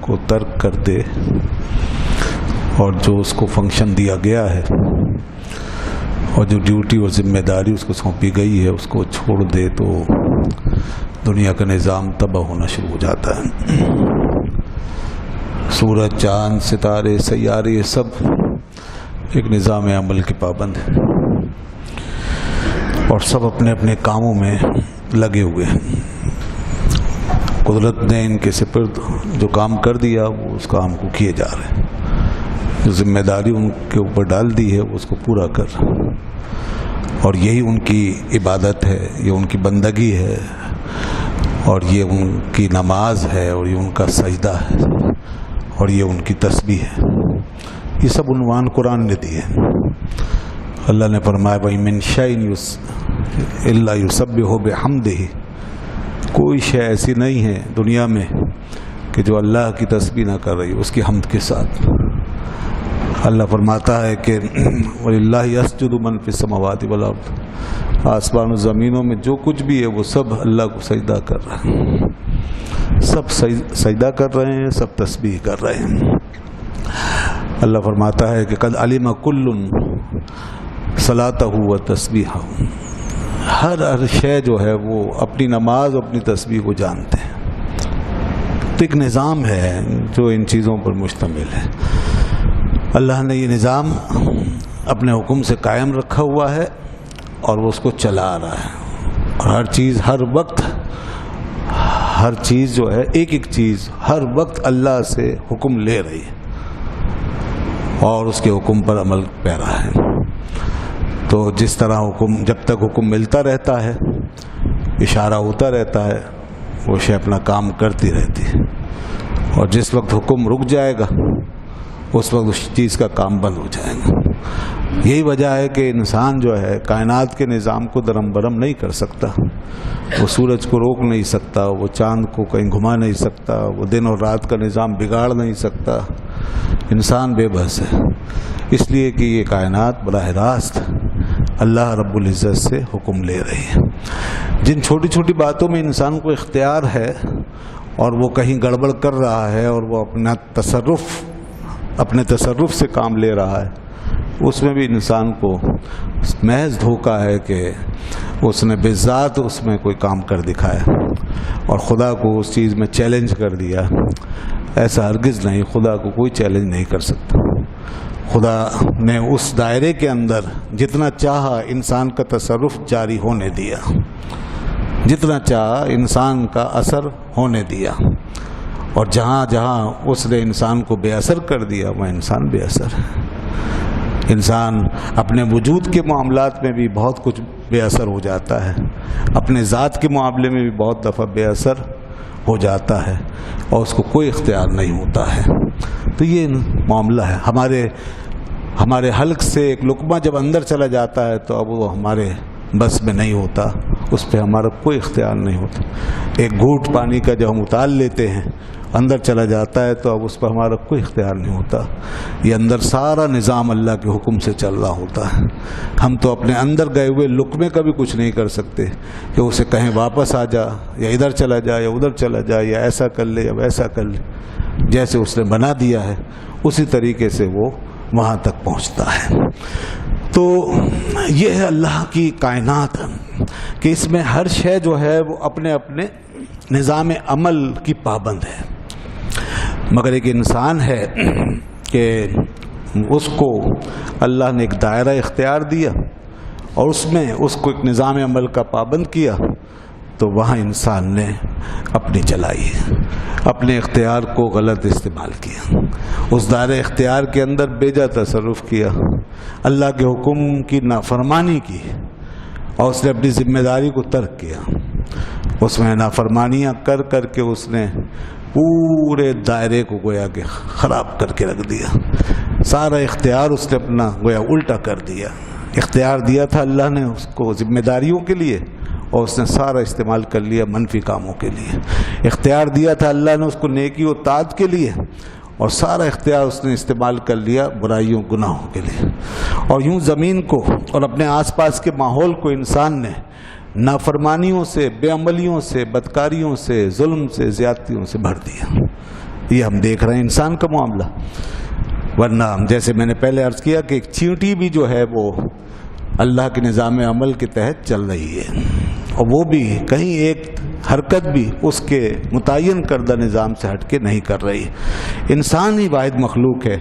کو ترک کر دے اور جو اس کو فنکشن دیا گیا ہے اور جو ڈیوٹی اور ذمہ داری اس کو سونپی گئی ہے اس کو چھوڑ دے تو دنیا کا نظام تباہ ہونا شروع ہو جاتا ہے۔ سورج، چاند، ستارے، سیارے، یہ سب ایک نظام عمل کے پابند ہیں اور سب اپنے اپنے کاموں میں لگے ہوئے ہیں۔ قدرت نے ان کے سپرد جو کام کر دیا وہ اس کام کو کیے جا رہے ہیں، جو ذمہ داری ان کے اوپر ڈال دی ہے وہ اس کو پورا کر، اور یہی ان کی عبادت ہے، یہ ان کی بندگی ہے، اور یہ ان کی نماز ہے، اور یہ ان کا سجدہ ہے، اور یہ ان کی تسبیح ہے۔ یہ سب عنوان قرآن نے دیے۔ اللہ نے فرمایا وَإِن مِّن شَيْءٍ إِلَّا يُسَبِّحُ بِحَمْدِهِ، کوئی شے ایسی نہیں ہے دنیا میں کہ جو اللہ کی تسبیح نہ کر رہی، اس کی حمد کے ساتھ۔ اللہ فرماتا ہے کہ وَلِلَّهِ يَسْجُدُ مَن فِي السَّمَاوَاتِ وَالْأَرْضِ، آسمان و زمینوں میں جو کچھ بھی ہے وہ سب اللہ کو سجدہ کر رہے ہیں، سب سجدہ کر رہے ہیں، سب تسبیح کر رہے ہیں۔ اللہ فرماتا ہے کہ قد علم کل صلاتہ و تسبیحہ، ہر شے جو ہے وہ اپنی نماز اپنی تسبیح کو جانتے ہیں۔ تو ایک نظام ہے جو ان چیزوں پر مشتمل ہے۔ اللہ نے یہ نظام اپنے حکم سے قائم رکھا ہوا ہے اور وہ اس کو چلا رہا ہے، اور ہر چیز ہر وقت، ہر چیز جو ہے ایک ایک چیز ہر وقت اللہ سے حکم لے رہی ہے اور اس کے حکم پر عمل پیرا ہے۔ تو جس طرح حکم، جب تک حکم ملتا رہتا ہے، اشارہ ہوتا رہتا ہے، وہ شے اپنا کام کرتی رہتی ہے، اور جس وقت حکم رک جائے گا اس وقت اس چیز کا کام بند ہو جائے گا۔ یہی وجہ ہے کہ انسان جو ہے کائنات کے نظام کو درم برم نہیں کر سکتا، وہ سورج کو روک نہیں سکتا، وہ چاند کو کہیں گھما نہیں سکتا، وہ دن اور رات کا نظام بگاڑ نہیں سکتا۔ انسان بے بس ہے، اس لیے کہ یہ کائنات براہ راست اللہ رب العزت سے حکم لے رہی ہے۔ جن چھوٹی چھوٹی باتوں میں انسان کو اختیار ہے اور وہ کہیں گڑبڑ کر رہا ہے اور وہ اپنے تصرف سے کام لے رہا ہے، اس میں بھی انسان کو محض دھوکہ ہے کہ اس نے بذات اس میں کوئی کام کر دکھایا اور خدا کو اس چیز میں چیلنج کر دیا۔ ایسا ہرگز نہیں، خدا کو کوئی چیلنج نہیں کر سکتا۔ خدا نے اس دائرے کے اندر جتنا چاہا انسان کا تصرف جاری ہونے دیا، جتنا چاہا انسان کا اثر ہونے دیا، اور جہاں جہاں اس نے انسان کو بے اثر کر دیا وہ انسان بے اثر ہے۔ انسان اپنے وجود کے معاملات میں بھی بہت کچھ بے اثر ہو جاتا ہے، اپنے ذات کے معاملے میں بھی بہت دفعہ بے اثر ہو جاتا ہے اور اس کو کوئی اختیار نہیں ہوتا ہے۔ تو یہ معاملہ ہے۔ ہمارے حلق سے ایک لقمہ جب اندر چلا جاتا ہے تو اب وہ ہمارے بس میں نہیں ہوتا، اس پہ ہمارا کوئی اختیار نہیں ہوتا۔ ایک گھونٹ پانی کا جب ہم اتار لیتے ہیں اندر چلا جاتا ہے تو اب اس پر ہمارا کوئی اختیار نہیں ہوتا۔ یہ اندر سارا نظام اللہ کے حکم سے چل رہا ہوتا ہے۔ ہم تو اپنے اندر گئے ہوئے لقمے کا بھی کچھ نہیں کر سکتے کہ اسے کہیں واپس آ جا، یا ادھر چلا جا یا ادھر چلا جا، یا ایسا کر لے یا ویسا کر لے۔ جیسے اس نے بنا دیا ہے اسی طریقے سے وہ وہاں تک پہنچتا ہے۔ تو یہ ہے اللہ کی کائنات کہ اس میں ہر شے جو ہے وہ اپنے اپنے نظام عمل کی پابند ہے، مگر ایک انسان ہے کہ اس کو اللہ نے ایک دائرہ اختیار دیا اور اس میں اس کو ایک نظام عمل کا پابند کیا، تو وہاں انسان نے اپنی چلائی، اپنے اختیار کو غلط استعمال کیا، اس دائرہ اختیار کے اندر بیجا تصرف کیا، اللہ کے حکم کی نافرمانی کی، اور اس نے اپنی ذمہ داری کو ترک کیا۔ اس میں نافرمانیاں کر کر کے اس نے پورے دائرے کو گویا کہ خراب کر کے رکھ دیا۔ سارا اختیار اس نے اپنا گویا الٹا کر دیا۔ اختیار دیا تھا اللہ نے اس کو ذمہ داریوں کے لیے، اور اس نے سارا استعمال کر لیا منفی کاموں کے لیے۔ اختیار دیا تھا اللہ نے اس کو نیکی و طاعت کے لیے، اور سارا اختیار اس نے استعمال کر لیا برائیوں گناہوں کے لیے۔ اور یوں زمین کو اور اپنے آس پاس کے ماحول کو انسان نے نافرمانیوں سے، بے عملیوں سے، بدکاریوں سے، ظلم سے، زیادتیوں سے بھر دیا۔ یہ ہم دیکھ رہے ہیں انسان کا معاملہ. ورنہ جیسے میں نے پہلے عرض کیا کہ ایک چیونٹی بھی جو ہے وہ اللہ کے نظام عمل کے تحت چل رہی ہے، اور وہ بھی کہیں ایک حرکت بھی اس کے متعین کردہ نظام سے ہٹ کے نہیں کر رہی. انسان ہی واحد مخلوق ہے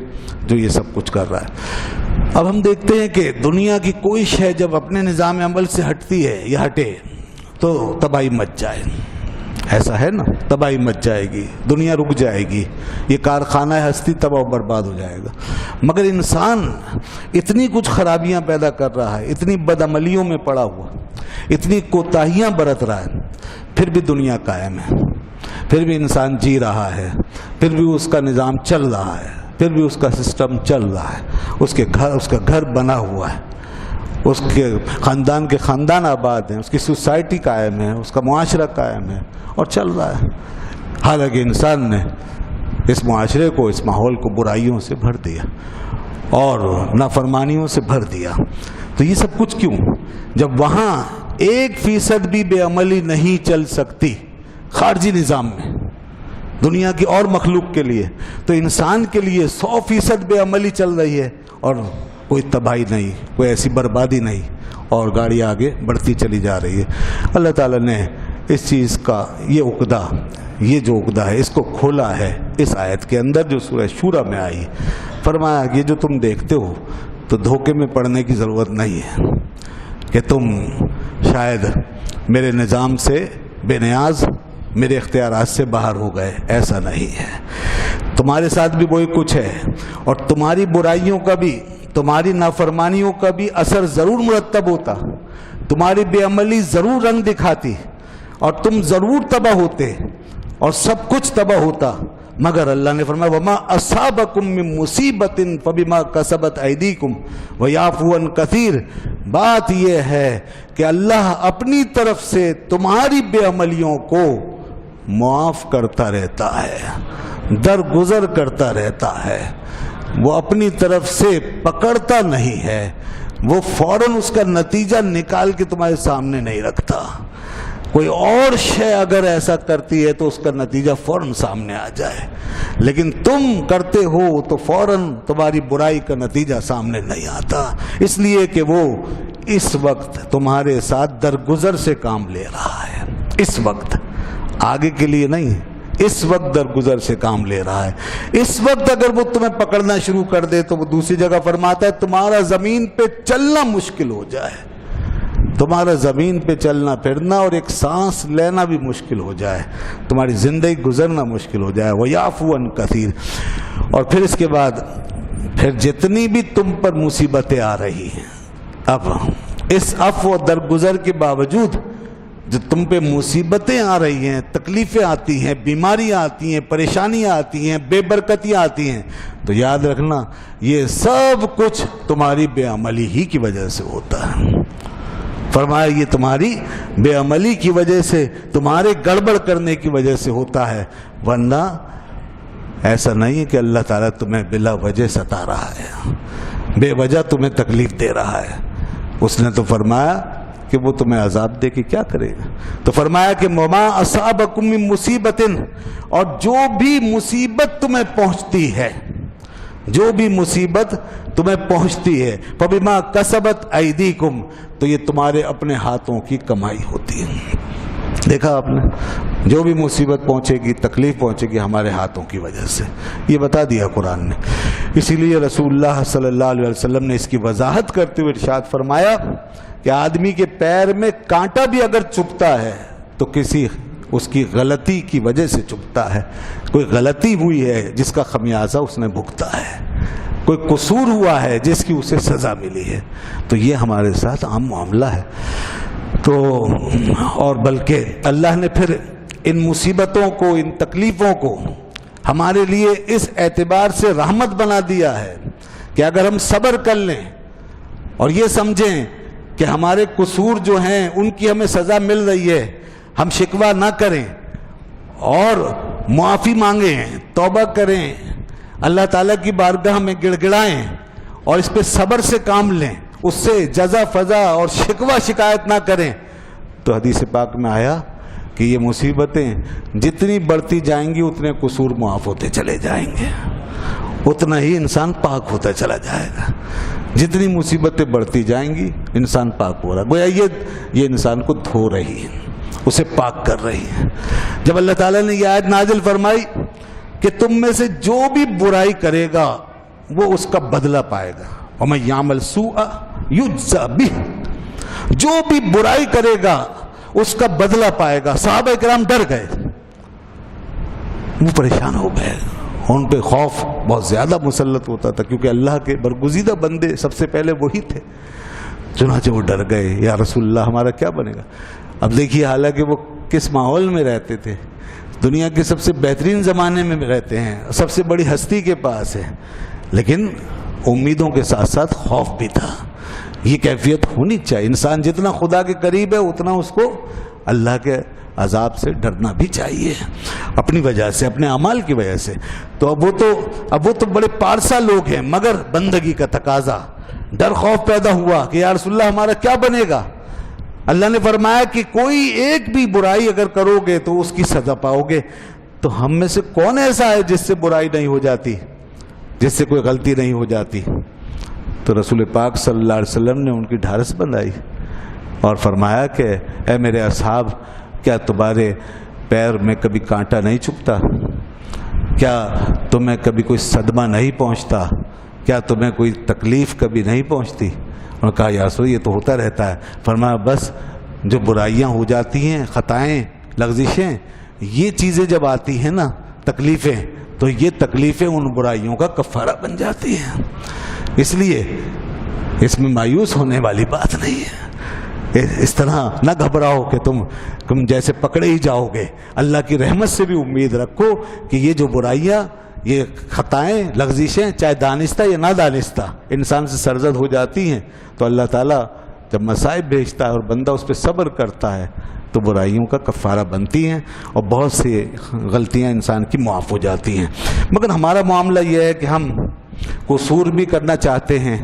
جو یہ سب کچھ کر رہا ہے. اب ہم دیکھتے ہیں کہ دنیا کی کوئی شے جب اپنے نظام عمل سے ہٹتی ہے یا ہٹے تو تباہی مچ جائے. ایسا ہے نا، تباہی مچ جائے گی، دنیا رک جائے گی، یہ کارخانہ ہستی تباہ و برباد ہو جائے گا. مگر انسان اتنی کچھ خرابیاں پیدا کر رہا ہے، اتنی بدعملیوں میں پڑا ہوا، اتنی کوتاہیاں برت رہا ہے، پھر بھی دنیا قائم ہے، پھر بھی انسان جی رہا ہے، پھر بھی اس کا نظام چل رہا ہے، پھر بھی اس کا سسٹم چل رہا ہے، اس کا گھر بنا ہوا ہے، اس کے خاندان آباد ہیں، اس کی سوسائٹی قائم ہے، اس کا معاشرہ قائم ہے اور چل رہا ہے. حالانکہ انسان نے اس معاشرے کو، اس ماحول کو برائیوں سے بھر دیا اور نافرمانیوں سے بھر دیا. تو یہ سب کچھ کیوں؟ جب وہاں 1% بھی بے عملی نہیں چل سکتی خارجی نظام میں دنیا کی اور مخلوق کے لیے، تو انسان کے لیے 100% بے عملی چل رہی ہے اور کوئی تباہی نہیں، کوئی ایسی بربادی نہیں، اور گاڑی آگے بڑھتی چلی جا رہی ہے. اللہ تعالیٰ نے اس چیز کا یہ عقدہ ہے، اس کو کھولا ہے اس آیت کے اندر جو سورہ شورى میں آئی. فرمایا یہ جو تم دیکھتے ہو تو دھوکے میں پڑنے کی ضرورت نہیں ہے کہ تم شاید میرے نظام سے بے نیاز، میرے اختیارات سے باہر ہو گئے. ایسا نہیں ہے، تمہارے ساتھ بھی وہی کچھ ہے، اور تمہاری برائیوں کا بھی، تمہاری نافرمانیوں کا بھی اثر ضرور مرتب ہوتا، تمہاری بے عملی ضرور رنگ دکھاتی اور تم ضرور تباہ ہوتے اور سب کچھ تباہ ہوتا. مگر اللہ نے فرمایا وَمَا أَصَابَكُم مِّن مُّصِيبَةٍ فَبِمَا كَسَبَتْ أَيْدِيكُمْ وَيَعْفُو عَن كَثِيرٍ. بات یہ ہے کہ اللہ اپنی طرف سے تمہاری بے عملیوں کو معاف کرتا رہتا ہے، درگزر کرتا رہتا ہے. وہ اپنی طرف سے پکڑتا نہیں ہے، وہ فوراً اس کا نتیجہ نکال کے تمہارے سامنے نہیں رکھتا. کوئی اور شے اگر ایسا کرتی ہے تو اس کا نتیجہ فوراً سامنے آ جائے، لیکن تم کرتے ہو تو فوراً تمہاری برائی کا نتیجہ سامنے نہیں آتا، اس لیے کہ وہ اس وقت تمہارے ساتھ درگزر سے کام لے رہا ہے. اس وقت، آگے کے لیے نہیں، اس وقت درگزر سے کام لے رہا ہے. اس وقت اگر وہ تمہیں پکڑنا شروع کر دے تو وہ دوسری جگہ فرماتا ہے تمہارا زمین پہ چلنا مشکل ہو جائے، تمہارا زمین پہ چلنا پھرنا اور ایک سانس لینا بھی مشکل ہو جائے، تمہاری زندگی گزرنا مشکل ہو جائے. وَيَعْفُو عَن كَثِيرٍ. اور پھر اس کے بعد پھر جتنی بھی تم پر مصیبتیں آ رہی ہیں، اب اس عفو و درگزر کے باوجود جو تم پہ مصیبتیں آ رہی ہیں، تکلیفیں آتی ہیں، بیماریاں آتی ہیں، پریشانیاں آتی ہیں، بے برکتیاں آتی ہیں، تو یاد رکھنا یہ سب کچھ تمہاری بے عملی ہی کی وجہ سے ہوتا ہے. فرمایا یہ تمہاری بے عملی کی وجہ سے، تمہارے گڑبڑ کرنے کی وجہ سے ہوتا ہے، ورنہ ایسا نہیں ہے کہ اللہ تعالیٰ تمہیں بلا وجہ ستا رہا ہے، بے وجہ تمہیں تکلیف دے رہا ہے. اس نے تو فرمایا کہ وہ تمہیں عذاب دے کے کیا کرے گا. تو فرمایا کہ وَمَا أَصَابَكُم مِّن مُّصِيبَةٍ، اور جو بھی مصیبت تمہیں پہنچتی ہے، جو بھی مصیبت تمہیں پہنچتی ہے، فَبِمَا كَسَبَتْ أَيْدِيكُمْ، تو یہ تمہارے اپنے ہاتھوں کی کمائی ہوتی ہے. دیکھا آپ نے، جو بھی مصیبت پہنچے گی، تکلیف پہنچے گی، ہمارے ہاتھوں کی وجہ سے، یہ بتا دیا قرآن نے. اسی لیے رسول اللہ صلی اللہ علیہ وسلم نے اس کی وضاحت کرتے ہوئے ارشاد فرمایا کہ آدمی کے پیر میں کانٹا بھی اگر چبھتا ہے تو کسی اس کی غلطی کی وجہ سے چبھتا ہے. کوئی غلطی ہوئی ہے جس کا خمیازہ اس نے بھگتا ہے، کوئی قصور ہوا ہے جس کی اسے سزا ملی ہے. تو یہ ہمارے ساتھ عام معاملہ ہے. تو اور بلکہ اللہ نے پھر ان مصیبتوں کو، ان تکلیفوں کو ہمارے لیے اس اعتبار سے رحمت بنا دیا ہے کہ اگر ہم صبر کر لیں اور یہ سمجھیں کہ ہمارے قصور جو ہیں ان کی ہمیں سزا مل رہی ہے، ہم شکوہ نہ کریں اور معافی مانگیں، توبہ کریں، اللہ تعالیٰ کی بارگاہ میں گڑ گڑائیں اور اس پہ صبر سے کام لیں، اس سے جزا فضا اور شکوہ شکایت نہ کریں، تو حدیث پاک میں آیا کہ کہ یہ مصیبتیں جتنی بڑھتی جائیں گی اتنے قصور معاف ہوتے چلے جائیں گے، اتنا ہی انسان پاک ہوتا چلا جائے گا۔ جتنی مصیبتیں بڑھتی جائیں گی انسان پاک ہو رہا ہے، گویا یہ انسان کو دھو رہی ہے، اسے پاک کر رہی ہے۔ جب اللہ تعالیٰ نے یہ آیت نازل فرمائی کہ تم میں سے جو بھی برائی کرے گا وہ اس کا بدلہ پائے گا، وَمَن يَعْمَلْ سُوءًا يُجْزَ بِهِ، جو بھی برائی کرے گا اس کا بدلہ پائے گا۔ صحابہ کرام ڈر گئے، وہ پریشان ہو گئے، ان پہ خوف بہت زیادہ مسلط ہوتا تھا، کیونکہ اللہ کے برگزیدہ بندے سب سے پہلے وہی تھے۔ چنانچہ وہ ڈر گئے، یا رسول اللہ ہمارا کیا بنے گا؟ اب دیکھیے حالانکہ وہ کس ماحول میں رہتے تھے، دنیا کے سب سے بہترین زمانے میں رہتے ہیں، سب سے بڑی ہستی کے پاس ہے، لیکن امیدوں کے ساتھ ساتھ خوف بھی تھا۔ یہ کیفیت ہونی چاہیے، انسان جتنا خدا کے قریب ہے اتنا اس کو اللہ کے عذاب سے ڈرنا بھی چاہیے، اپنی وجہ سے، اپنے اعمال کی وجہ سے۔ تو اب وہ تو بڑے پارسا لوگ ہیں، مگر بندگی کا تقاضا، ڈر خوف پیدا ہوا کہ یا رسول اللہ ہمارا کیا بنے گا؟ اللہ نے فرمایا کہ کوئی ایک بھی برائی اگر کرو گے تو اس کی سزا پاؤ گے۔ تو ہم میں سے کون ایسا ہے جس سے برائی نہیں ہو جاتی، جس سے کوئی غلطی نہیں ہو جاتی؟ تو رسول پاک صلی اللہ علیہ وسلم نے ان کی ڈھارس بندھائی اور فرمایا کہ اے میرے اصحاب، کیا تمہارے پیر میں کبھی کانٹا نہیں چبھتا؟ کیا تمہیں کبھی کوئی صدمہ نہیں پہنچتا؟ کیا تمہیں کوئی تکلیف کبھی نہیں پہنچتی؟ انہوں نے کہا یا رسول یہ تو ہوتا رہتا ہے۔ فرمایا بس جو برائیاں ہو جاتی ہیں، خطائیں، لغزشیں، یہ چیزیں جب آتی ہیں نا، تکلیفیں، تو یہ تکلیفیں ان برائیوں کا کفارہ بن جاتی ہیں۔ اس لیے اس میں مایوس ہونے والی بات نہیں ہے، اس طرح نہ گھبراؤ کہ تم جیسے پکڑے ہی جاؤ گے۔ اللہ کی رحمت سے بھی امید رکھو کہ یہ جو برائیاں، یہ خطائیں، لغزشیں، چاہے دانستہ یا نہ دانستہ انسان سے سرزد ہو جاتی ہیں، تو اللہ تعالیٰ جب مصائب بھیجتا ہے اور بندہ اس پہ صبر کرتا ہے تو برائیوں کا کفارہ بنتی ہیں اور بہت سی غلطیاں انسان کی معاف ہو جاتی ہیں۔ مگر ہمارا معاملہ یہ ہے کہ ہم قصور بھی کرنا چاہتے ہیں،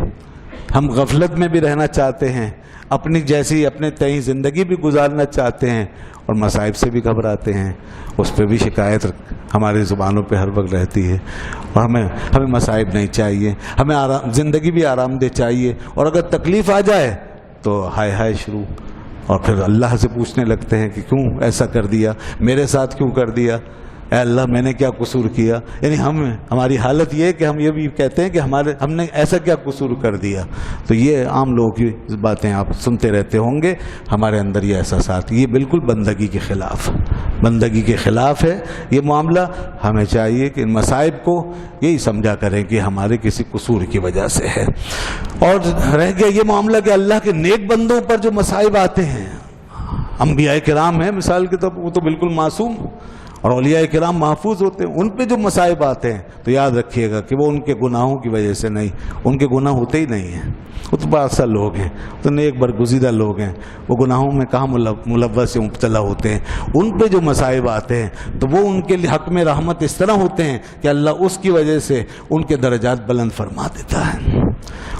ہم غفلت میں بھی رہنا چاہتے ہیں، اپنی جیسی اپنے تئیں زندگی بھی گزارنا چاہتے ہیں، اور مصائب سے بھی گھبراتے ہیں، اس پہ بھی شکایت ہماری زبانوں پہ ہر وقت رہتی ہے۔ اور ہمیں مصائب نہیں چاہیے، ہمیں زندگی بھی آرام دہ چاہیے، اور اگر تکلیف آ جائے تو ہائے ہائے شروع، اور پھر اللہ سے پوچھنے لگتے ہیں کہ کیوں ایسا کر دیا، میرے ساتھ کیوں کر دیا، اے اللہ میں نے کیا قصور کیا؟ یعنی ہماری حالت یہ ہے کہ ہم یہ بھی کہتے ہیں کہ ہم نے ایسا کیا قصور کر دیا۔ تو یہ عام لوگوں کی باتیں آپ سنتے رہتے ہوں گے، ہمارے اندر یہ احساسات، یہ بالکل بندگی کے خلاف ہے یہ معاملہ۔ ہمیں چاہیے کہ ان مصائب کو یہی سمجھا کریں کہ ہمارے کسی قصور کی وجہ سے ہے۔ اور رہ گیا یہ معاملہ کہ اللہ کے نیک بندوں پر جو مصائب آتے ہیں، انبیاء کرام ہیں مثال کے طور پر، وہ تو بالکل معصوم، اور اولیاء کرام محفوظ ہوتے ہیں، ان پہ جو مصائب آتے ہیں تو یاد رکھیے گا کہ وہ ان کے گناہوں کی وجہ سے نہیں، ان کے گناہ ہوتے ہی نہیں ہیں، وہ تو بادشاہ لوگ ہیں، تو نیک برگزیدہ لوگ ہیں، وہ گناہوں میں کہاں ملوث سے مبتلا ہوتے ہیں۔ ان پہ جو مصائب آتے ہیں تو وہ ان کے لیے حق میں رحمت اس طرح ہوتے ہیں کہ اللہ اس کی وجہ سے ان کے درجات بلند فرما دیتا ہے،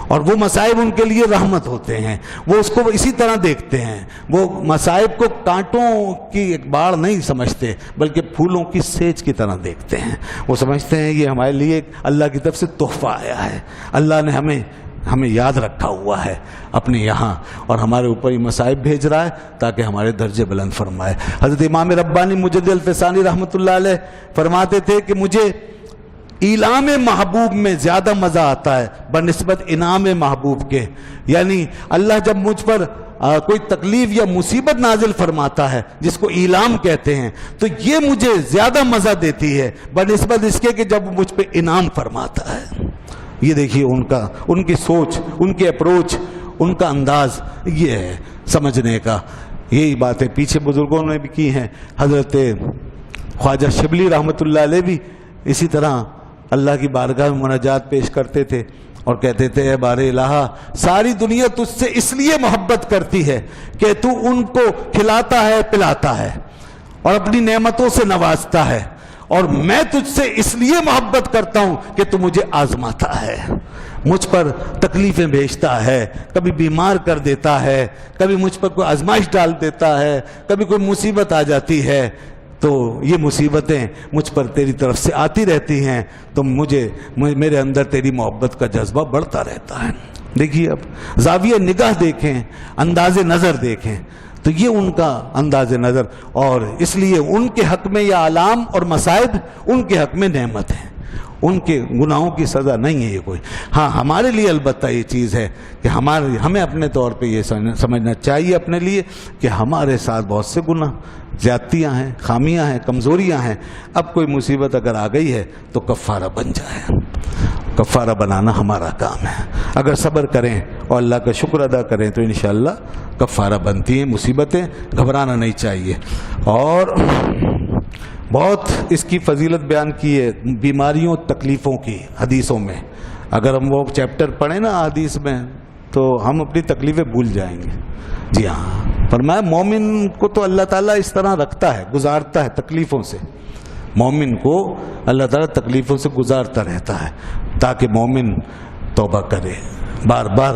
اور وہ مصائب ان کے لیے رحمت ہوتے ہیں۔ وہ اس کو اسی طرح دیکھتے ہیں، وہ مصائب کو کانٹوں کی ایک باڑ نہیں سمجھتے بلکہ پھولوں کی سیج کی طرح دیکھتے ہیں۔ وہ سمجھتے ہیں یہ ہمارے لیے اللہ کی طرف سے تحفہ آیا ہے، اللہ نے ہمیں یاد رکھا ہوا ہے اپنے یہاں، اور ہمارے اوپر یہ مصائب بھیج رہا ہے تاکہ ہمارے درجے بلند فرمائے۔ حضرت امام ربانی مجدد الفسانی رحمۃ اللہ علیہ فرماتے تھے کہ مجھے اعلام محبوب میں زیادہ مزہ آتا ہے بنسبت انعام محبوب کے، یعنی اللہ جب مجھ پر کوئی تکلیف یا مصیبت نازل فرماتا ہے جس کو اعلام کہتے ہیں، تو یہ مجھے زیادہ مزہ دیتی ہے بنسبت اس کے کہ جب مجھ پہ انعام فرماتا ہے۔ یہ دیکھیے ان کی سوچ، ان کی اپروچ، ان کا انداز یہ ہے سمجھنے کا۔ یہی باتیں پیچھے بزرگوں نے بھی کی ہیں، حضرت خواجہ شبلی رحمۃ اللہ علیہ بھی اسی طرح اللہ کی بارگاہ میں مناجات پیش کرتے تھے اور کہتے تھے اے بار الہ، ساری دنیا تجھ سے اس لیے محبت کرتی ہے کہ تو ان کو کھلاتا ہے، پلاتا ہے اور اپنی نعمتوں سے نوازتا ہے، اور میں تجھ سے اس لیے محبت کرتا ہوں کہ تو مجھے آزماتا ہے، مجھ پر تکلیفیں بھیجتا ہے، کبھی بیمار کر دیتا ہے، کبھی مجھ پر کوئی آزمائش ڈال دیتا ہے، کبھی کوئی مصیبت آ جاتی ہے، تو یہ مصیبتیں مجھ پر تیری طرف سے آتی رہتی ہیں، تو میرے اندر تیری محبت کا جذبہ بڑھتا رہتا ہے۔ دیکھیے اب زاویہ نگاہ دیکھیں، انداز نظر دیکھیں، تو یہ ان کا انداز نظر، اور اس لیے ان کے حق میں یہ آلام اور مصائب ان کے حق میں نعمت ہیں، ان کے گناہوں کی سزا نہیں ہے یہ کوئی۔ ہاں ہمارے لیے البتہ یہ چیز ہے کہ ہمیں اپنے طور پہ یہ سمجھنا چاہیے اپنے لیے کہ ہمارے ساتھ بہت سے گناہ، زیادتیاں ہیں، خامیاں ہیں، کمزوریاں ہیں۔ اب کوئی مصیبت اگر آ گئی ہے تو کفارہ بن جائے، کفارہ بنانا ہمارا کام ہے۔ اگر صبر کریں اور اللہ کا شکر ادا کریں تو انشاءاللہ کفارہ بنتی ہیں مصیبتیں، گھبرانا نہیں چاہیے۔ اور بہت اس کی فضیلت بیان کی ہے بیماریوں تکلیفوں کی حدیثوں میں، اگر ہم وہ چیپٹر پڑھیں نا حدیث میں تو ہم اپنی تکلیفیں بھول جائیں گے۔ جی ہاں، فرمایا مومن کو تو اللہ تعالیٰ اس طرح رکھتا ہے، گزارتا ہے تکلیفوں سے، مومن کو اللہ تعالیٰ تکلیفوں سے گزارتا رہتا ہے تاکہ مومن توبہ کرے، بار بار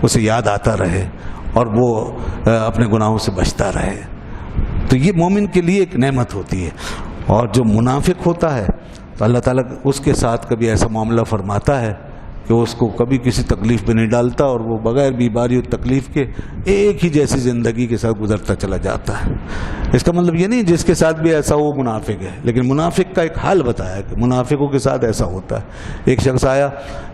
اسے یاد آتا رہے اور وہ اپنے گناہوں سے بچتا رہے۔ تو یہ مومن کے لیے ایک نعمت ہوتی ہے۔ اور جو منافق ہوتا ہے تو اللہ تعالیٰ اس کے ساتھ کبھی ایسا معاملہ فرماتا ہے کہ اس کو کبھی کسی تکلیف میں نہیں ڈالتا، اور وہ بغیر بیماری اور تکلیف کے ایک ہی جیسی زندگی کے ساتھ گزرتا چلا جاتا ہے۔ اس کا مطلب یہ نہیں جس کے ساتھ بھی ایسا وہ منافق ہے، لیکن منافق کا ایک حال بتایا کہ منافقوں کے ساتھ ایسا ہوتا ہے۔ ایک شخص آیا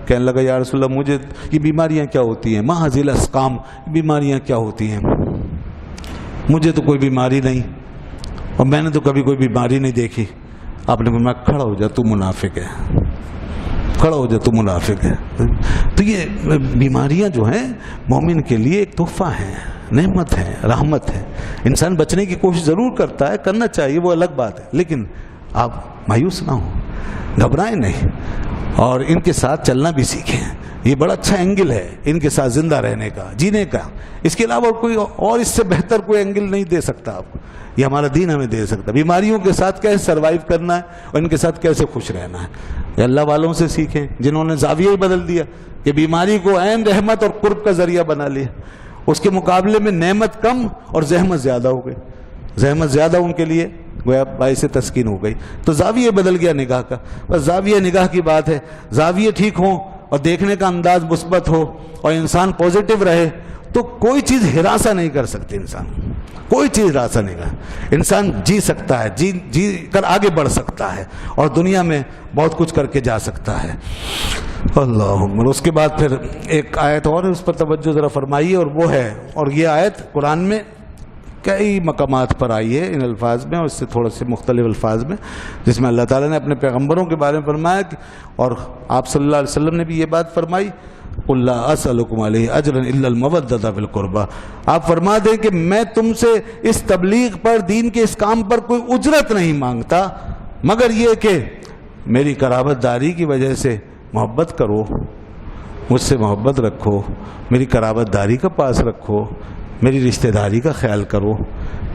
کہنے لگا یا رسول اللہ مجھے یہ بیماریاں کیا ہوتی ہیں، محض الاسقام، بیماریاں کیا ہوتی ہیں؟ مجھے تو کوئی بیماری نہیں، اور میں نے تو کبھی کوئی بیماری نہیں دیکھی۔ آپ نے فرمایا کھڑا ہو جا، تو منافق ہے، کھڑا ہو جا، تو منافق ہے۔ تو یہ بیماریاں جو ہیں مومن کے لیے ایک تحفہ ہیں، نعمت ہے، رحمت ہے۔ انسان بچنے کی کوشش ضرور کرتا ہے، کرنا چاہیے، وہ الگ بات ہے، لیکن آپ مایوس نہ ہوں، گھبرائیں نہیں، اور ان کے ساتھ چلنا بھی سیکھیں۔ یہ بڑا اچھا اینگل ہے ان کے ساتھ زندہ رہنے کا، جینے کا۔ اس کے علاوہ کوئی اور اس سے بہتر کوئی اینگل نہیں دے سکتا آپ کو، یہ ہمارا دین ہمیں دے سکتا۔ بیماریوں کے ساتھ کیسے سروائیو کرنا ہے اور ان کے ساتھ کیسے خوش رہنا ہے، یہ اللہ والوں سے سیکھیں جنہوں نے زاویہ ہی بدل دیا کہ بیماری کو عین رحمت اور قرب کا ذریعہ بنا لیا۔ اس کے مقابلے میں نعمت کم اور زحمت زیادہ ہو گئی، زحمت زیادہ ان کے لیے گویا باعث تسکین ہو گئی۔ تو زاویہ بدل گیا نگاہ کا، بس زاویہ نگاہ کی بات ہے۔ زاویہ ٹھیک ہو اور دیکھنے کا انداز مثبت ہو اور انسان پازیٹیو رہے تو کوئی چیز ہراساں نہیں کر سکتی، انسان کوئی چیز ہراساں نہیں کر، انسان جی سکتا ہے، جی کر آگے بڑھ سکتا ہے اور دنیا میں بہت کچھ کر کے جا سکتا ہے۔ اللہ اکبر۔ اس کے بعد پھر ایک آیت اور ہے، اس پر توجہ ذرا فرمائیے، اور وہ ہے، اور یہ آیت قرآن میں کئی مقامات پر آئی ہے ان الفاظ میں اور اس سے تھوڑے سے مختلف الفاظ میں، جس میں اللہ تعالیٰ نے اپنے پیغمبروں کے بارے میں فرمایا اور آپ صلی اللہ علیہ وسلم نے بھی یہ بات فرمائی، قُلْ لَا أَسْأَلُكُمْ عَلَيْهِ أَجْرًا إِلَّا الْمَوَدَّةَ فِي الْقُرْبَى۔ آپ فرما دیں کہ میں تم سے اس تبلیغ پر، دین کے اس کام پر کوئی اجرت نہیں مانگتا، مگر یہ کہ میری قرابت داری کی وجہ سے محبت کرو، مجھ سے محبت رکھو، میری قرابت داری کا پاس رکھو، میری رشتہ داری کا خیال کرو،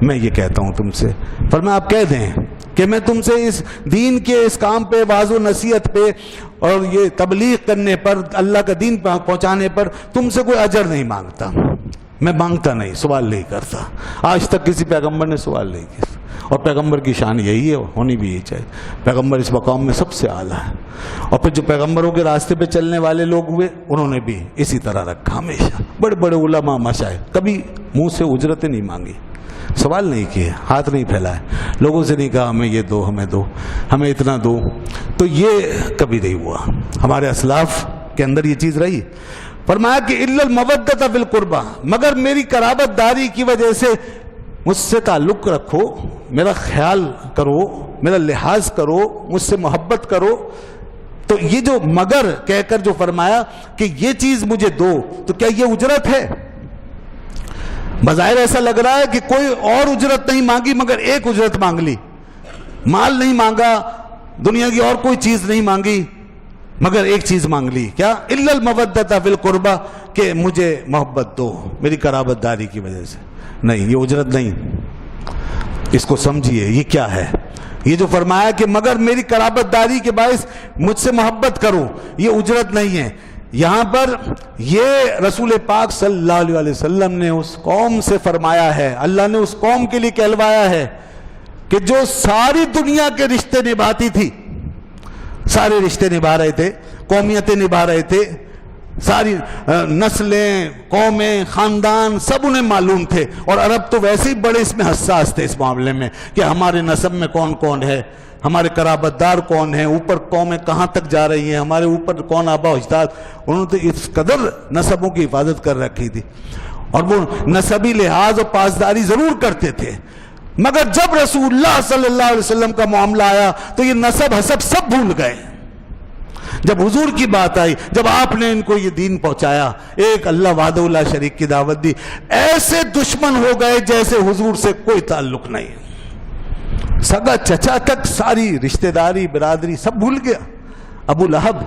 میں یہ کہتا ہوں تم سے۔ فرمایا آپ کہہ دیں کہ میں تم سے اس دین کے اس کام پہ، واعظ و نصیحت پہ اور یہ تبلیغ کرنے پر، اللہ کا دین پہنچانے پر تم سے کوئی اجر نہیں مانگتا، میں مانگتا نہیں، سوال نہیں کرتا۔ آج تک کسی پیغمبر نے سوال نہیں کیا، اور پیغمبر کی شان یہی ہے، ہونی بھی یہی چاہیے۔ پیغمبر اس مقام میں سب سے اعلیٰ ہے، اور پھر جو پیغمبروں کے راستے پہ چلنے والے لوگ ہوئے انہوں نے بھی اسی طرح رکھا ہمیشہ۔ بڑے بڑے علماء مشائخ کبھی منہ سے اجرتیں نہیں مانگی، سوال نہیں کیے، ہاتھ نہیں پھیلائے، لوگوں سے نہیں کہا ہمیں یہ دو، ہمیں دو، ہمیں اتنا دو، تو یہ کبھی نہیں ہوا۔ ہمارے اسلاف کے اندر یہ چیز رہی۔ فرمایا کہ الا المودۃ فی القربى، مگر میری قرابت داری کی وجہ سے مجھ سے تعلق رکھو، میرا خیال کرو، میرا لحاظ کرو، مجھ سے محبت کرو۔ تو یہ جو مگر کہہ کر جو فرمایا کہ یہ چیز مجھے دو، تو کیا یہ اجرت ہے؟ بظاہر ایسا لگ رہا ہے کہ کوئی اور اجرت نہیں مانگی مگر ایک اجرت مانگ لی، مال نہیں مانگا، دنیا کی اور کوئی چیز نہیں مانگی، مگر ایک چیز مانگ لی، کیا؟ الا المودۃ فی القربى، کہ مجھے محبت دو میری قرابت داری کی وجہ سے۔ نہیں، یہ اجرت نہیں، اس کو سمجھیے یہ کیا ہے۔ یہ جو فرمایا کہ مگر میری قرابت داری کے باعث مجھ سے محبت کرو، یہ اجرت نہیں ہے. یہاں پر یہ رسول پاک صلی اللہ علیہ وسلم نے اس قوم سے فرمایا ہے، اللہ نے اس قوم کے لیے کہلوایا ہے کہ جو ساری دنیا کے رشتے نبھاتی تھی، سارے رشتے نبھا رہے تھے، قومیتیں نبھا رہے تھے، ساری نسلیں، قومیں، خاندان سب انہیں معلوم تھے. اور عرب تو ویسے ہی بڑے اس میں حساس تھے اس معاملے میں کہ ہمارے نسب میں کون کون ہے، ہمارے قرابت دار کون ہیں، اوپر قومیں کہاں تک جا رہی ہیں، ہمارے اوپر کون آبا و اجداد. انہوں نے اس قدر نسبوں کی حفاظت کر رکھی تھی اور وہ نسبی لحاظ اور پاسداری ضرور کرتے تھے. مگر جب رسول اللہ صلی اللہ علیہ وسلم کا معاملہ آیا تو یہ نسب حسب سب بھول گئے. جب حضور کی بات آئی، جب آپ نے ان کو یہ دین پہنچایا، ایک اللہ وحدہ لا شریک کی دعوت دی، ایسے دشمن ہو گئے جیسے حضور سے کوئی تعلق نہیں. سگا چچا تک ساری رشتہ داری برادری سب بھول گیا. ابو لہب،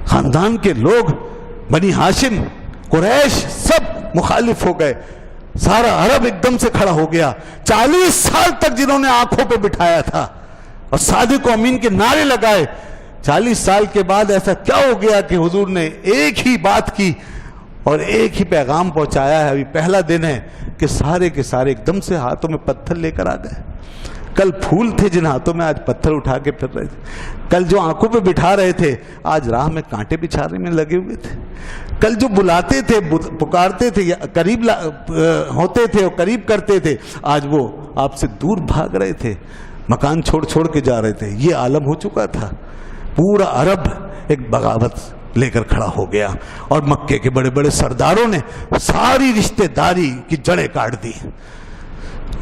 خاندان کے لوگ، بنی ہاشم، قریش سب مخالف ہو گئے. سارا عرب ایک دم سے کھڑا ہو گیا. 40 سال تک جنہوں نے آنکھوں پہ بٹھایا تھا اور صادق و امین کے نعرے لگائے، 40 سال کے بعد ایسا کیا ہو گیا کہ حضور نے ایک ہی بات کی اور ایک ہی پیغام پہنچایا ہے. ابھی پہلا دن ہے کہ سارے کے سارے ایک دم سے ہاتھوں میں پتھر لے کر آ گئے. کل پھول تھے جن ہاتھوں میں، آج پتھر اٹھا کے پھر رہے تھے. کل جو آنکھوں پہ بٹھا رہے تھے، آج راہ میں کانٹے بچھانے میں لگے ہوئے تھے. کل جو بلاتے تھے، پکارتے تھے، قریب ہوتے تھے اور قریب کرتے تھے، آج وہ آپ سے دور بھاگ رہے تھے، مکان چھوڑ چھوڑ کے جا رہے تھے. یہ عالم ہو چکا تھا. پورا عرب ایک بغاوت لے کر کھڑا ہو گیا اور مکے کے بڑے بڑے سرداروں نے ساری رشتہ داری کی جڑیں کاٹ دی.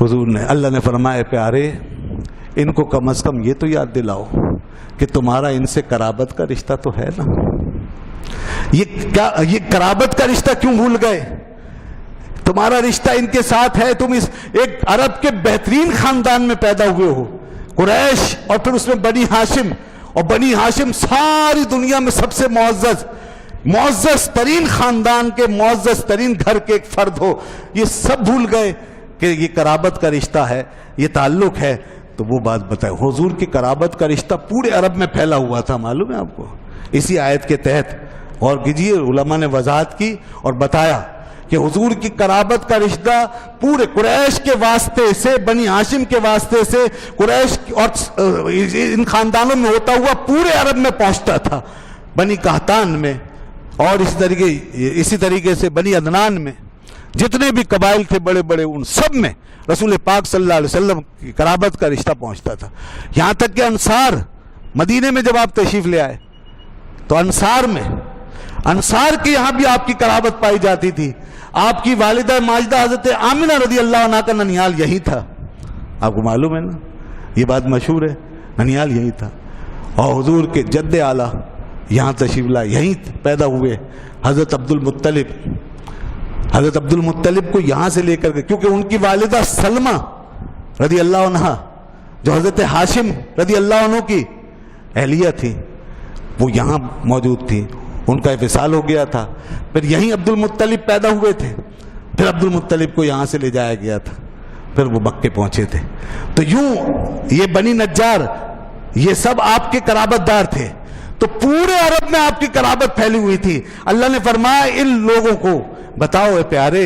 حضور نے، اللہ نے فرمایا پیارے ان کو کم از کم یہ تو یاد دلاؤ کہ تمہارا ان سے قرابت کا رشتہ تو ہے نا. یہ قرابت کا رشتہ کیوں بھول گئے؟ تمہارا رشتہ ان کے ساتھ ہے. تم اس ایک عرب کے بہترین خاندان میں پیدا ہوئے ہو، قریش، اور پھر اس میں بنی ہاشم، اور بنی ہاشم ساری دنیا میں سب سے معزز ترین خاندان کے، معزز ترین گھر کے ایک فرد ہو. یہ سب بھول گئے کہ یہ قرابت کا رشتہ ہے، یہ تعلق ہے. تو وہ بات بتائے، حضور کی قرابت کا رشتہ پورے عرب میں پھیلا ہوا تھا، معلوم ہے آپ کو. اسی آیت کے تحت غور کیجیے، علماء نے وضاحت کی اور بتایا کہ حضور کی قرابت کا رشتہ پورے قریش کے واسطے سے، بنی ہاشم کے واسطے سے، قریش اور ان خاندانوں میں ہوتا ہوا پورے عرب میں پہنچتا تھا. بنی قحطان میں اور اسی طریقے سے بنی عدنان میں جتنے بھی قبائل تھے بڑے بڑے، ان سب میں رسول پاک صلی اللہ علیہ وسلم کی قرابت کا رشتہ پہنچتا تھا. یہاں تک کہ انصار، مدینے میں جب آپ تشریف لے آئے تو انصار کے یہاں بھی آپ کی قرابت پائی جاتی تھی. آپ کی والدہ ماجدہ حضرت آمنہ رضی اللہ عنہا کا ننیال یہی تھا. آپ کو معلوم ہے نا، یہ بات مشہور ہے، ننیال یہی تھا. اور حضور کے جد اعلیٰ یہاں تشریف لائے، یہیں پیدا ہوئے. حضرت عبد المطلب کو یہاں سے لے کر گئے، کیونکہ ان کی والدہ سلمہ رضی اللہ عنہا جو حضرت ہاشم رضی اللہ عنہ کی اہلیہ تھی، وہ یہاں موجود تھی. ان کا وصال ہو گیا تھا. پھر یہیں عبد المطلب پیدا ہوئے تھے. پھر عبد المطلب کو یہاں سے لے جایا گیا تھا. پھر وہ مکے پہنچے تھے. تو یوں یہ بنی نجار یہ سب آپ کے قرابت دار تھے. تو پورے عرب میں آپ کی قرابت پھیلی ہوئی تھی. اللہ نے فرمایا ان لوگوں کو بتاؤ اے پیارے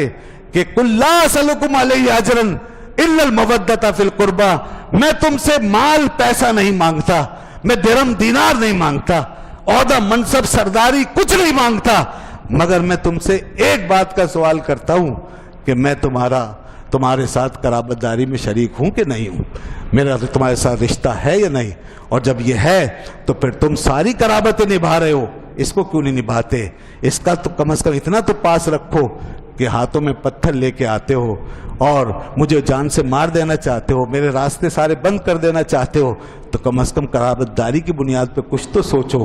کہ قُلْ لَا أَسْأَلُكُمْ عَلَيْهِ أَجْرًا إِلَّا الْمَوَدَّةَ فِي الْقُرْبَى، میں تم سے مال پیسہ نہیں مانگتا، میں درہم دینار نہیں مانگتا، عہدہ منصب سرداری کچھ نہیں مانگتا، مگر میں تم سے ایک بات کا سوال کرتا ہوں کہ میں تمہارے ساتھ قرابت داری میں شریک ہوں کہ نہیں ہوں، میرا تمہارے ساتھ رشتہ ہے یا نہیں. اور جب یہ ہے تو پھر تم ساری قرابتیں نبھا رہے ہو، اس کو کیوں نہیں نبھاتے؟ اس کا تو کم از کم اتنا تو پاس رکھو کہ ہاتھوں میں پتھر لے کے آتے ہو اور مجھے جان سے مار دینا چاہتے ہو، میرے راستے سارے بند کر دینا چاہتے ہو، تو کم از کم قرابت داری کی بنیاد پہ کچھ تو سوچو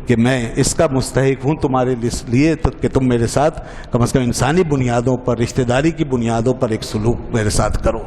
کہ میں اس کا مستحق ہوں تمہارے لیے، تو کہ تم میرے ساتھ کم از کم انسانی بنیادوں پر، رشتہ داری کی بنیادوں پر ایک سلوک میرے ساتھ کرو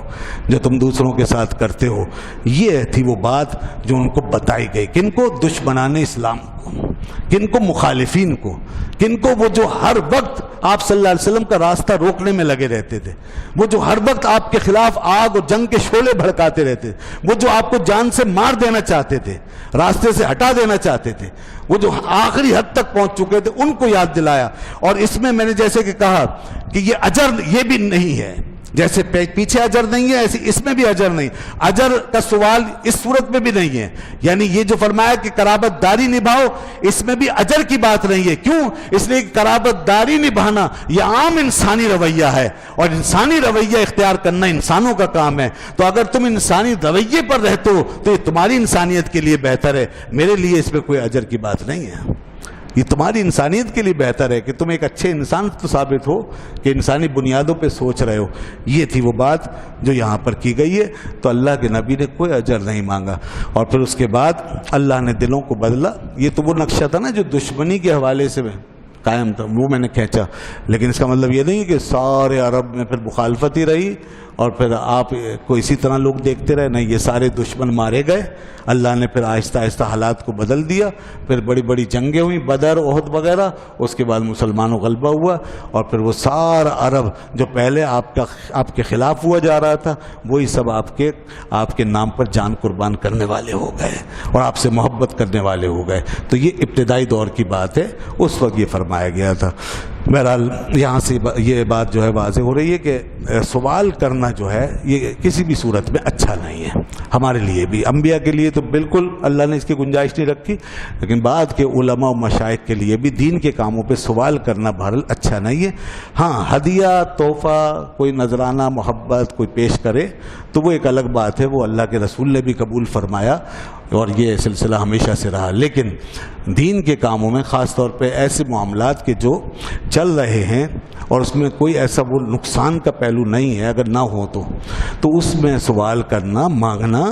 جو تم دوسروں کے ساتھ کرتے ہو. یہ تھی وہ بات جو ان کو بتائی گئی. کن کو؟ دشمنان اسلام کو، کن کو؟ مخالفین کو، کن کو؟ وہ جو ہر وقت آپ صلی اللہ علیہ وسلم کا راستہ روکنے میں لگے رہتے تھے، وہ جو ہر وقت آپ کے خلاف آگ اور جنگ کے شعلے بھڑکاتے رہتے، وہ جو آپ کو جان سے مار دینا چاہتے تھے، راستے سے ہٹا دینا چاہتے تھے، وہ جو آخری حد تک پہنچ چکے تھے، ان کو یاد دلایا۔ اور اس میں نے جیسے کہ کہا کہ یہ اجر یہ بھی نہیں ہے، جیسے پیچھے اجر نہیں ہے ایسے اس میں بھی اجر نہیں، اجر کا سوال اس صورت میں بھی نہیں ہے، یعنی یہ جو فرمایا کہ قرابت داری نبھاؤ، اس میں بھی اجر کی بات نہیں ہے۔ کیوں؟ اس لیے کہ قرابت داری نبھانا یہ عام انسانی رویہ ہے، اور انسانی رویہ اختیار کرنا انسانوں کا کام ہے۔ تو اگر تم انسانی رویے پر رہتے ہو تو یہ تمہاری انسانیت کے لیے بہتر ہے، میرے لیے اس میں کوئی اجر کی بات نہیں ہے۔ یہ تمہاری انسانیت کے لیے بہتر ہے کہ تم ایک اچھے انسان تو ثابت ہو کہ انسانی بنیادوں پہ سوچ رہے ہو۔ یہ تھی وہ بات جو یہاں پر کی گئی ہے۔ تو اللہ کے نبی نے کوئی اجر نہیں مانگا، اور پھر اس کے بعد اللہ نے دلوں کو بدلا۔ یہ تو وہ نقشہ تھا نا جو دشمنی کے حوالے سے قائم تھا، وہ میں نے کھینچا، لیکن اس کا مطلب یہ نہیں کہ سارے عرب میں پھر مخالفت ہی رہی اور پھر آپ کو اسی طرح لوگ دیکھتے رہے۔ نہیں، یہ سارے دشمن مارے گئے، اللہ نے پھر آہستہ آہستہ حالات کو بدل دیا، پھر بڑی بڑی جنگیں ہوئیں، بدر، احد وغیرہ، اس کے بعد مسلمانوں غلبہ ہوا، اور پھر وہ سارا عرب جو پہلے آپ کے خلاف ہوا جا رہا تھا، وہی سب آپ کے نام پر جان قربان کرنے والے ہو گئے اور آپ سے محبت کرنے والے ہو گئے۔ تو یہ ابتدائی دور کی بات ہے، اس وقت یہ فرمایا گیا تھا۔ بہرحال یہاں سے یہ بات جو ہے واضح ہو رہی ہے کہ سوال کرنا جو ہے یہ کسی بھی صورت میں اچھا نہیں ہے، ہمارے لیے بھی، انبیاء کے لیے تو بالکل اللہ نے اس کی گنجائش نہیں رکھی، لیکن بعد کے علماء و مشائخ کے لیے بھی دین کے کاموں پہ سوال کرنا بہرحال اچھا نہیں ہے۔ ہاں، ہدیہ، تحفہ، کوئی نذرانہ محبت کوئی پیش کرے تو وہ ایک الگ بات ہے، وہ اللہ کے رسول نے بھی قبول فرمایا اور یہ سلسلہ ہمیشہ سے رہا۔ لیکن دین کے کاموں میں خاص طور پہ ایسے معاملات کے جو چل رہے ہیں اور اس میں کوئی ایسا وہ نقصان کا پہلو نہیں ہے، اگر نہ ہو تو اس میں سوال کرنا، مانگنا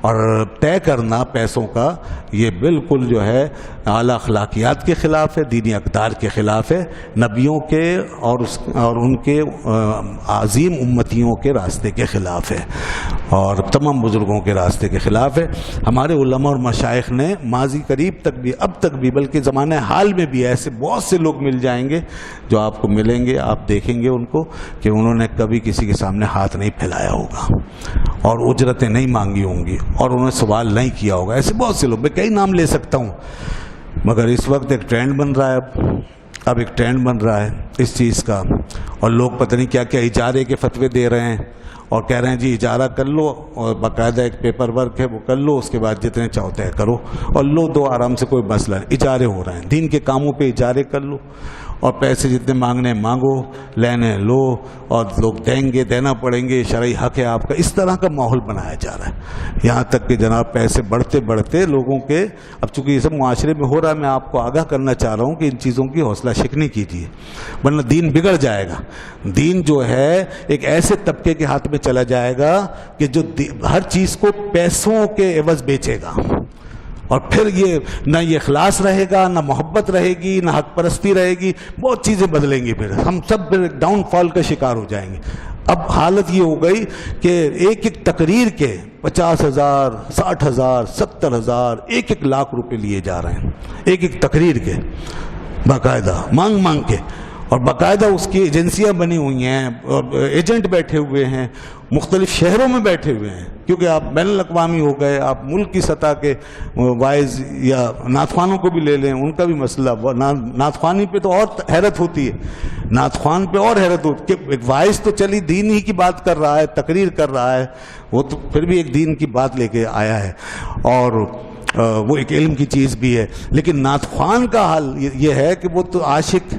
اور طے کرنا پیسوں کا، یہ بالکل جو ہے اعلیٰ اخلاقیات کے خلاف ہے، دینی اقدار کے خلاف ہے، نبیوں کے اور ان کے عظیم امتیوں کے راستے کے خلاف ہے، اور تمام بزرگوں کے راستے کے خلاف ہے۔ ہمارے علماء اور مشائخ نے ماضی قریب تک بھی، اب تک بھی، بلکہ زمانہ حال میں بھی ایسے بہت سے لوگ مل جائیں گے جو آپ کو ملیں گے، آپ دیکھیں گے ان کو کہ انہوں نے کبھی کسی کے سامنے ہاتھ نہیں پھیلایا ہوگا اور اجرتیں نہیں مانگی ہوں گی اور انہوں نے سوال نہیں کیا ہوگا۔ ایسے بہت سے لوگ، میں کئی نام لے سکتا ہوں، مگر اس وقت ایک ٹرینڈ بن رہا ہے، اب ایک ٹرینڈ بن رہا ہے اس چیز کا، اور لوگ پتہ نہیں کیا کیا اجارے کے فتوے دے رہے ہیں اور کہہ رہے ہیں جی اجارہ کر لو، اور باقاعدہ ایک پیپر ورک ہے وہ کر لو، اس کے بعد جتنے چاہو طے کرو اور لو دو آرام سے، کوئی مسئلہ نہیں۔ اجارے ہو رہے ہیں، دین کے کاموں پہ اجارے کر لو اور پیسے جتنے مانگنے مانگو، لینے لو، اور لوگ دیں گے، دینا پڑیں گے، شرعی حق ہے آپ کا۔ اس طرح کا ماحول بنایا جا رہا ہے، یہاں تک کہ جناب پیسے بڑھتے بڑھتے لوگوں کے، اب چونکہ یہ سب معاشرے میں ہو رہا ہے، میں آپ کو آگاہ کرنا چاہ رہا ہوں کہ ان چیزوں کی حوصلہ شکنی کیجیے، ورنہ دین بگڑ جائے گا۔ دین جو ہے ایک ایسے طبقے کے ہاتھ میں چلا جائے گا کہ جو ہر چیز کو پیسوں کے عوض بیچے گا، اور پھر یہ نہ یہ اخلاص رہے گا، نہ محبت رہے گی، نہ حق پرستی رہے گی، بہت چیزیں بدلیں گی، پھر ہم سب پھر ڈاؤن فال کا شکار ہو جائیں گے۔ اب حالت یہ ہو گئی کہ ایک ایک تقریر کے 50,000، 60,000، 70,000، 1 لاکھ روپے لیے جا رہے ہیں، ایک ایک تقریر کے، باقاعدہ مانگ مانگ کے، اور باقاعدہ اس کی ایجنسیاں بنی ہوئی ہیں اور ایجنٹ بیٹھے ہوئے ہیں، مختلف شہروں میں بیٹھے ہوئے ہیں، کیونکہ آپ بین الاقوامی ہو گئے، آپ ملک کی سطح کے وائز یا نعت خوانوں کو بھی لے لیں، ان کا بھی مسئلہ، نعت خوانی پہ تو اور حیرت ہوتی ہے، نعت خوان پہ اور حیرت ہوتی ہے کہ ایک وائز تو چلی دین ہی کی بات کر رہا ہے، تقریر کر رہا ہے، وہ تو پھر بھی ایک دین کی بات لے کے آیا ہے اور وہ ایک علم کی چیز بھی ہے، لیکن نعت خوان کا حال یہ ہے کہ وہ تو عاشق،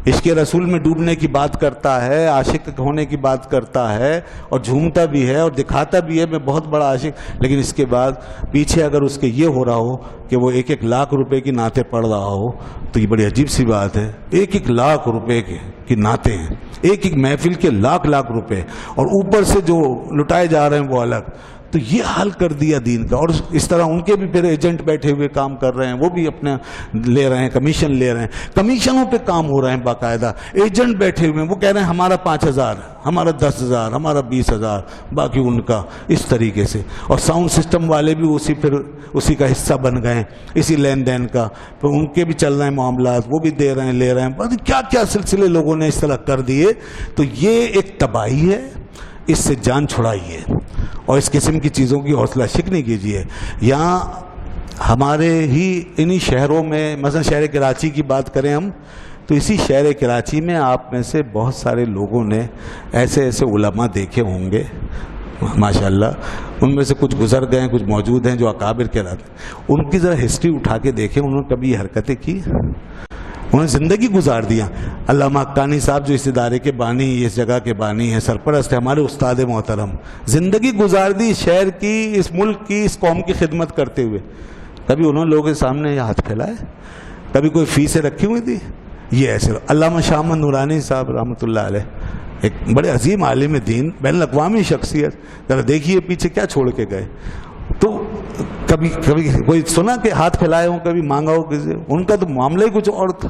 عشق رسول میں ڈوبنے کی بات کرتا ہے، عاشق ہونے کی بات کرتا ہے اور جھومتا بھی ہے اور دکھاتا بھی ہے میں بہت بڑا عاشق، لیکن اس کے بعد پیچھے اگر اس کے یہ ہو رہا ہو کہ وہ 1 لاکھ روپے کی نعتیں پڑھ رہا ہو تو یہ بڑی عجیب سی بات ہے۔ 1 لاکھ روپے کی نعتیں ہیں، ایک محفل کے لاکھ روپے، اور اوپر سے جو لٹائے جا رہے ہیں وہ الگ، تو یہ حل کر دیا دین کا. اور اس طرح ان کے بھی پھر ایجنٹ بیٹھے ہوئے کام کر رہے ہیں, وہ بھی اپنے لے رہے ہیں, کمیشن لے رہے ہیں, کمیشنوں پہ کام ہو رہے ہیں باقاعدہ. ایجنٹ بیٹھے ہوئے ہیں, وہ کہہ رہے ہیں ہمارا 5,000, ہمارا 10,000, ہمارا 20,000, باقی ان کا, اس طریقے سے. اور ساؤنڈ سسٹم والے بھی اسی کا حصہ بن گئے ہیں, اسی لین دین کا. پھر ان کے بھی چل رہے ہیں معاملات, وہ بھی دے رہے ہیں, لے رہے ہیں, کیا کیا سلسلے لوگوں نے اس طرح کر دیے. تو یہ ایک تباہی ہے, اس سے جان چھڑائیے اور اس قسم کی چیزوں کی حوصلہ شک نہیں کیجیے. یہاں ہمارے ہی انہی شہروں میں, مثلا شہر کراچی کی بات کریں ہم, تو اسی شہر کراچی میں آپ میں سے بہت سارے لوگوں نے ایسے علماء دیکھے ہوں گے ماشاءاللہ. ان میں سے کچھ گزر گئے ہیں, کچھ موجود ہیں جو اکابر کہلاتے ہیں. ان کی ذرا ہسٹری اٹھا کے دیکھیں, انہوں نے کبھی یہ حرکتیں کی؟ انہیں زندگی گزار دیا. علامہ حقانی صاحب جو اس ادارے کے بانی, اس جگہ کے بانی ہیں, سرپرست ہیں, ہمارے استاد محترم, زندگی گزار دی شہر کی, اس ملک کی, اس قوم کی خدمت کرتے ہوئے. کبھی انہوں نے لوگوں کے سامنے یہ ہاتھ پھیلائے؟ کبھی کوئی فیسیں رکھی ہوئی تھی؟ یہ ایسے. علامہ شاہ احمد نورانی صاحب رحمۃ اللہ علیہ, ایک بڑے عظیم عالم دین, بین الاقوامی شخصیت, ذرا دیکھیے پیچھے کیا چھوڑ کے گئے. تو کبھی کوئی سنا کہ ہاتھ پھیلائے ہوں, کبھی مانگا ہو کسی؟ ان کا تو معاملہ ہی کچھ اور تھا.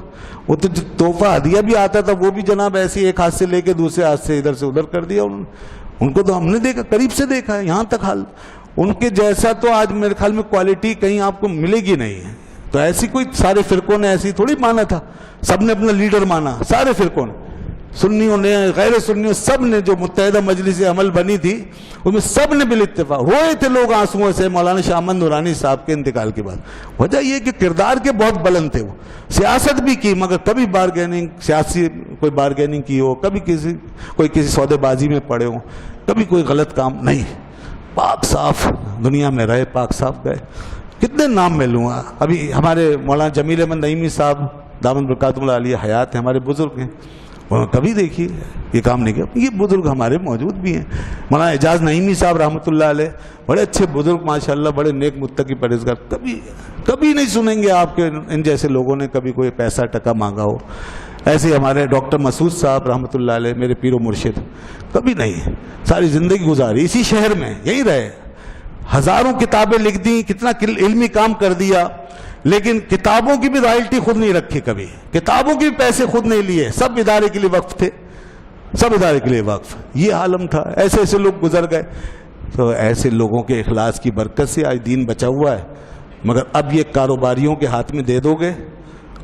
وہ تو تحفہ ہدیہ بھی آتا تھا, وہ بھی جناب ایسی ایک ہاتھ سے لے کے دوسرے ہاتھ سے ادھر سے ادھر کر دیا. ان کو تو ہم نے دیکھا, قریب سے دیکھا ہے, یہاں تک حال. ان کے جیسا تو آج میرے خیال میں کوالٹی کہیں آپ کو ملے گی نہیں ہے. تو ایسی کوئی, سارے فرقوں نے ایسی تھوڑی مانا تھا, سب نے اپنا لیڈر مانا, سارے فرقوں نے, سنیوں نے, غیر سنیوں, سب نے. جو متحدہ مجلس عمل بنی تھی اس میں سب نے بالاتفاق روئے تھے لوگ آنسوؤں سے مولانا شاہ احمد نورانی صاحب کے انتقال کے بعد. وجہ یہ کہ کردار کے بہت بلند تھے. وہ سیاست بھی کی, مگر کبھی بارگیننگ, سیاسی کوئی بارگیننگ کی ہو, کبھی کسی سودے بازی میں پڑے ہوں, کبھی کوئی غلط کام نہیں. پاک صاف دنیا میں رہے, پاک صاف گئے. کتنے نام میں لوں گا. ابھی ہمارے مولانا جمیل احمد نعیمی صاحب دامن برکاتہ اللہ علیہ حیات ہیں, ہمارے بزرگ ہیں, انہوں نے کبھی دیکھی یہ کام نہیں کیا. یہ بزرگ ہمارے موجود بھی ہیں. مولانا اعجاز نعیمی صاحب رحمۃ اللہ علیہ, بڑے اچھے بزرگ ماشاءاللہ, بڑے نیک متقی پرہیزگار. کبھی نہیں سنیں گے آپ کے ان جیسے لوگوں نے کبھی کوئی پیسہ ٹکا مانگا ہو. ایسے ہمارے ڈاکٹر مسعود صاحب رحمۃ اللہ علیہ, میرے پیر و مرشد, کبھی نہیں. ساری زندگی گزاری اسی شہر میں, یہی رہے. ہزاروں کتابیں لکھ دیں, کتنا علمی کام کر دیا, لیکن کتابوں کی بھی رائلٹی خود نہیں رکھی, کبھی کتابوں کے بھی پیسے خود نہیں لیے. سب ادارے کے لیے وقف تھے, سب ادارے کے لیے وقف. یہ عالم تھا. ایسے لوگ گزر گئے. تو ایسے لوگوں کے اخلاص کی برکت سے آج دین بچا ہوا ہے. مگر اب یہ کاروباریوں کے ہاتھ میں دے دو گے,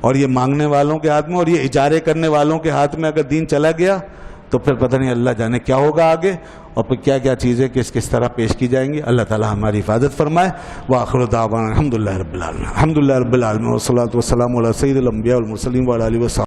اور یہ مانگنے والوں کے ہاتھ میں, اور یہ اجارے کرنے والوں کے ہاتھ میں اگر دین چلا گیا, تو پھر پتہ نہیں اللہ جانے کیا ہوگا آگے, اور پھر کیا کیا چیزیں کس طرح پیش کی جائیں گی. اللہ تعالی ہماری حفاظت فرمائے. وآخر دعوانا الحمدللہ رب العالمین. الحمدللہ رب العالمین والصلاۃ والسلام علی سید الانبیاء والمرسلین وعلی آلہ وصحبہ.